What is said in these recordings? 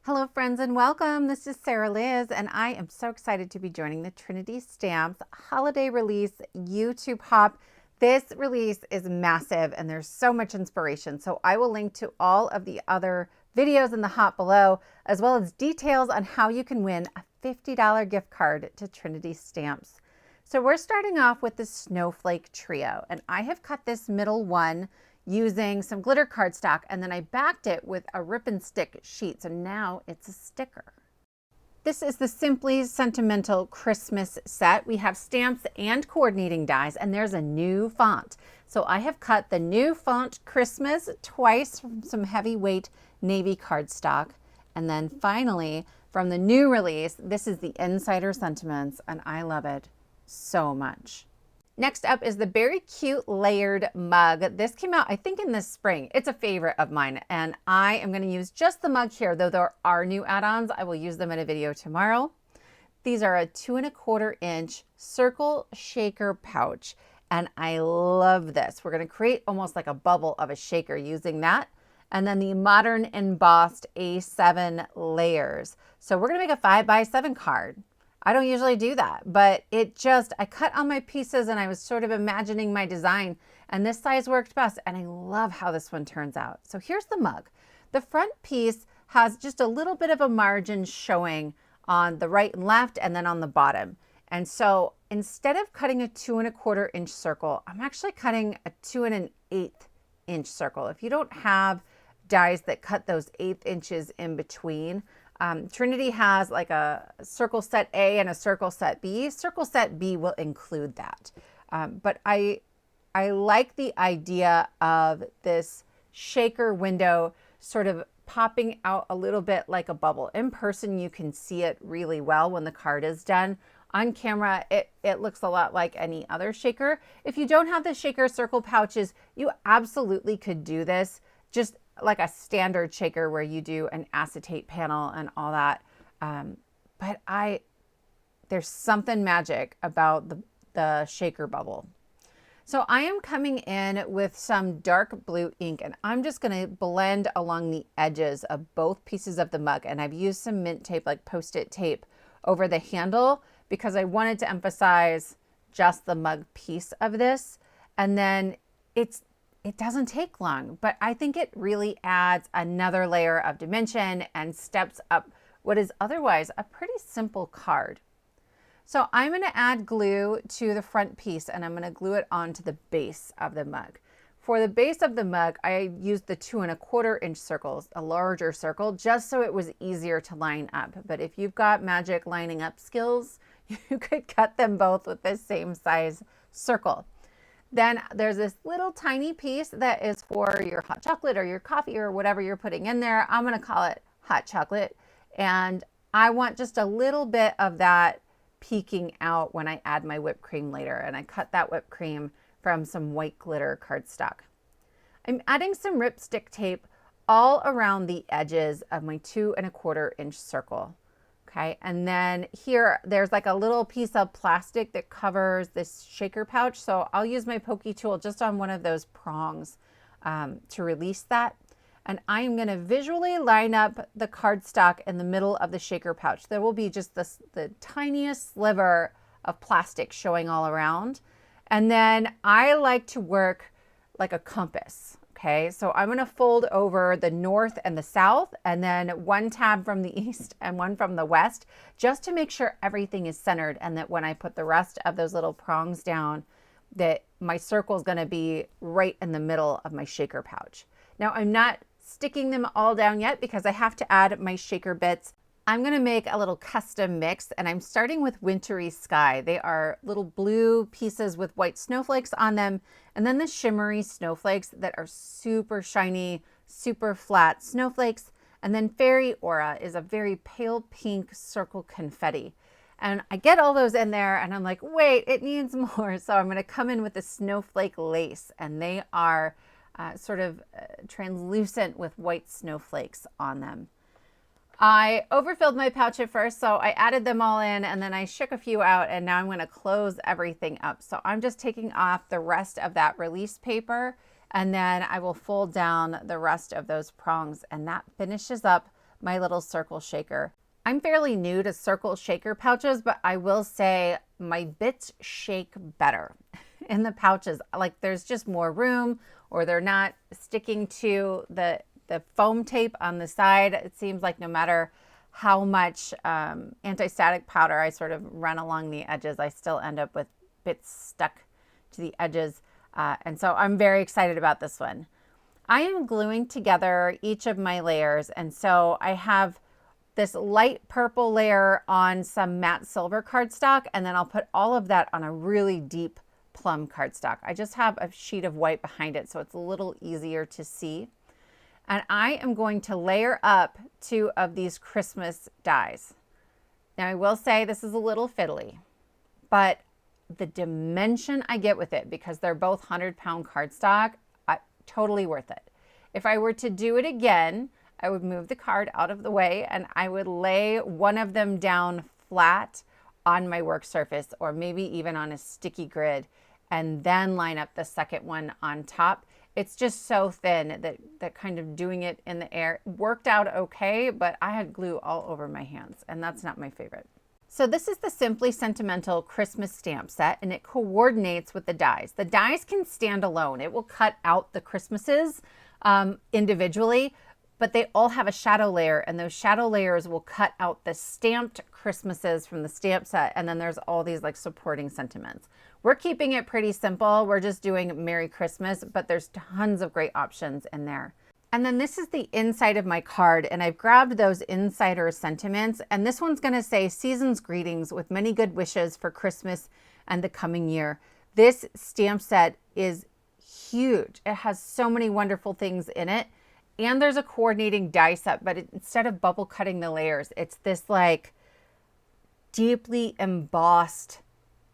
Hello friends and welcome. This is Sarah Liz and I am so excited to be joining the Trinity Stamps holiday release YouTube hop. This release is massive and there's so much inspiration. So I will link to all of the other videos in the hop below, as well as details on how you can win a $50 gift card to Trinity Stamps. So we're starting off with the Snowflake Trio, and I have cut this middle one using some glitter cardstock, and then I backed it with a rip and stick sheet. So now it's a sticker. This is the Simply Sentimental Christmas set. We have stamps and coordinating dies, and there's a new font. So I have cut the new font Christmas twice from some heavyweight navy cardstock. And then finally, from the new release, this is the Insider Sentiments, and I love it so much. Next up is the Beary cute layered mug. This came out, I think, in the spring. It's a favorite of mine, and I am going to use just the mug here, though there are new add-ons. I will use them in a video tomorrow. These are a 2¼ inch circle shaker pouch, and I love this. We're going to create almost like a bubble of a shaker using that. And then the modern embossed A7 layers. So we're going to make a 5x7 card. I don't usually do that, but I cut on my pieces and I was sort of imagining my design, and this size worked best, and I love how this one turns out. So here's the mug. The front piece has just a little bit of a margin showing on the right and left and then on the bottom. And so instead of cutting a 2¼ inch circle, I'm actually cutting a 2⅛ inch circle. If you don't have dies that cut those 1/8 inches in between, Trinity has like a circle set A and a circle set B. Circle set B will include that. But I like the idea of this shaker window sort of popping out a little bit like a bubble. In person, you can see it really well when the card is done. On camera, it looks a lot like any other shaker. If you don't have the shaker circle pouches, you absolutely could do this just like a standard shaker where you do an acetate panel and all that. But there's something magic about the shaker bubble. So I am coming in with some dark blue ink, and I'm just going to blend along the edges of both pieces of the mug. And I've used some mint tape, like Post-it tape, over the handle because I wanted to emphasize just the mug piece of this. And then it doesn't take long, but I think it really adds another layer of dimension and steps up what is otherwise a pretty simple card. So I'm going to add glue to the front piece, and I'm going to glue it onto the base of the mug. For the base of the mug, I used the 2¼ inch circles, a larger circle, just so it was easier to line up. But if you've got magic lining up skills, you could cut them both with the same size circle. Then there's this little tiny piece that is for your hot chocolate or your coffee or whatever you're putting in there. I'm going to call it hot chocolate. And I want just a little bit of that peeking out when I add my whipped cream later. And I cut that whipped cream from some white glitter cardstock. I'm adding some ripstick tape all around the edges of my 2¼ inch circle. Okay, and then here there's like a little piece of plastic that covers this shaker pouch. So I'll use my pokey tool just on one of those prongs to release that. And I'm going to visually line up the cardstock in the middle of the shaker pouch. There will be just the tiniest sliver of plastic showing all around. And then I like to work like a compass. Okay, so I'm going to fold over the north and the south, and then one tab from the east and one from the west, just to make sure everything is centered, and that when I put the rest of those little prongs down, that my circle is going to be right in the middle of my shaker pouch. Now I'm not sticking them all down yet because I have to add my shaker bits. I'm going to make a little custom mix, and I'm starting with Wintery Sky. They are little blue pieces with white snowflakes on them, and then the shimmery snowflakes that are super shiny, super flat snowflakes. And then Fairy Aura is a very pale pink circle confetti. And I get all those in there and I'm like, wait, it needs more. So I'm going to come in with the snowflake lace, and they are sort of translucent with white snowflakes on them. I overfilled my pouch at first, so I added them all in, and then I shook a few out, and now I'm going to close everything up. So I'm just taking off the rest of that release paper, and then I will fold down the rest of those prongs, and that finishes up my little circle shaker. I'm fairly new to circle shaker pouches, but I will say my bits shake better in the pouches. Like there's just more room, or they're not sticking to the foam tape on the side. It seems like no matter how much anti-static powder I sort of run along the edges, I still end up with bits stuck to the edges. And so I'm very excited about this one. I am gluing together each of my layers. And so I have this light purple layer on some matte silver cardstock, and then I'll put all of that on a really deep plum cardstock. I just have a sheet of white behind it, so it's a little easier to see. And I am going to layer up 2 of these Christmas dies. Now I will say this is a little fiddly, but the dimension I get with it, because they're both 100-pound cardstock, totally worth it. If I were to do it again, I would move the card out of the way and I would lay one of them down flat on my work surface, or maybe even on a sticky grid, and then line up the second one on top. It's just so thin that kind of doing it in the air worked out okay, but I had glue all over my hands, and that's not my favorite. So this is the Simply Sentimental Christmas stamp set, and it coordinates with the dies. The dies can stand alone. It will cut out the Christmases individually, but they all have a shadow layer, and those shadow layers will cut out the stamped Christmases from the stamp set, and then there's all these like supporting sentiments. We're keeping it pretty simple. We're just doing Merry Christmas, but there's tons of great options in there. And then this is the inside of my card, and I've grabbed those insider sentiments, and this one's going to say season's greetings with many good wishes for Christmas and the coming year. This stamp set is huge. It has so many wonderful things in it, and there's a coordinating die set, but instead of bubble cutting the layers, it's this like deeply embossed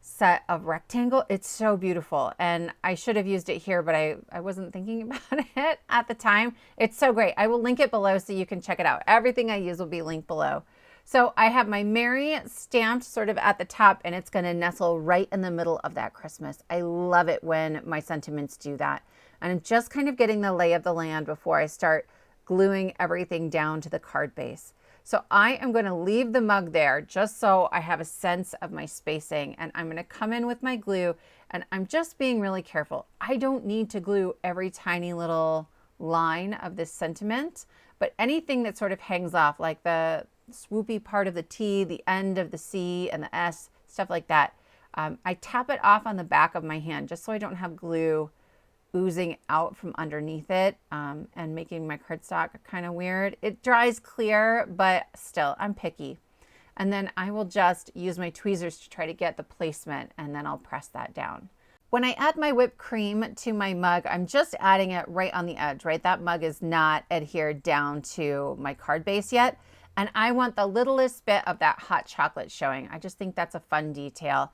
set of rectangle. It's so beautiful, and I should have used it here, but I wasn't thinking about it at the time. It's so great. I will link it below so you can check it out. Everything I use will be linked below. So I have my Merry stamped sort of at the top, and it's going to nestle right in the middle of that Christmas. I love it when my sentiments do that. And I'm just kind of getting the lay of the land before I start gluing everything down to the card base. So I am going to leave the mug there just so I have a sense of my spacing, and I'm going to come in with my glue, and I'm just being really careful. I don't need to glue every tiny little line of this sentiment, but anything that sort of hangs off, like the swoopy part of the T, the end of the C and the S, stuff like that, I tap it off on the back of my hand just so I don't have glue oozing out from underneath it and making my cardstock kind of weird. It dries clear, but still, I'm picky. And then I will just use my tweezers to try to get the placement, and then I'll press that down. When I add my whipped cream to my mug, I'm just adding it right on the edge, right? That mug is not adhered down to my card base yet. And I want the littlest bit of that hot chocolate showing. I just think that's a fun detail.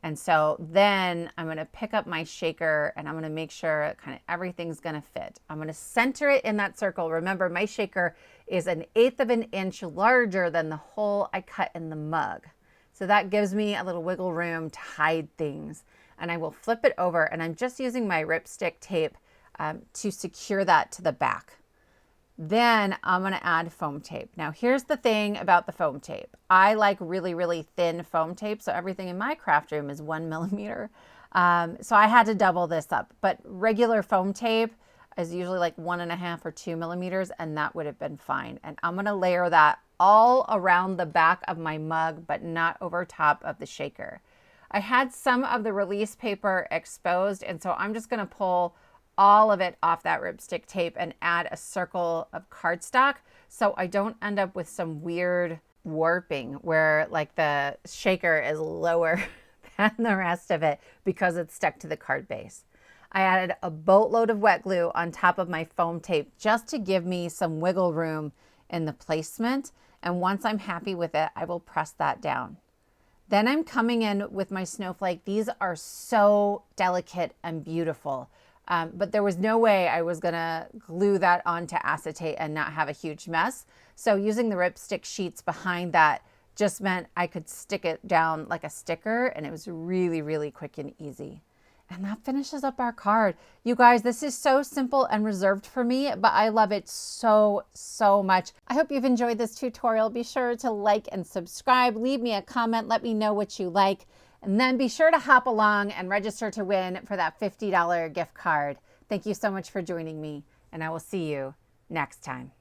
And so then I'm going to pick up my shaker, and I'm going to make sure kind of everything's going to fit. I'm going to center it in that circle. Remember, my shaker is 1/8 of an inch larger than the hole I cut in the mug. So that gives me a little wiggle room to hide things. And I will flip it over, and I'm just using my ripstick tape to secure that to the back. Then I'm going to add foam tape. Now here's the thing about the foam tape. I like really, really thin foam tape. So everything in my craft room is 1 millimeter. So I had to double this up, but regular foam tape is usually like 1.5 or 2 millimeters, and that would have been fine. And I'm going to layer that all around the back of my mug, but not over top of the shaker. I had some of the release paper exposed, and so I'm just going to pull all of it off that ripstick tape and add a circle of cardstock so I don't end up with some weird warping where like the shaker is lower than the rest of it because it's stuck to the card base. I added a boatload of wet glue on top of my foam tape just to give me some wiggle room in the placement, and once I'm happy with it, I will press that down. Then I'm coming in with my snowflake. These are so delicate and beautiful. But there was no way I was gonna glue that onto acetate and not have a huge mess. So using the ripstick sheets behind that just meant I could stick it down like a sticker, and it was really, really quick and easy. And that finishes up our card. You guys, this is so simple and reserved for me, but I love it so, so much. I hope you've enjoyed this tutorial. Be sure to like and subscribe. Leave me a comment. Let me know what you like. And then be sure to hop along and register to win for that $50 gift card. Thank you so much for joining me, and I will see you next time.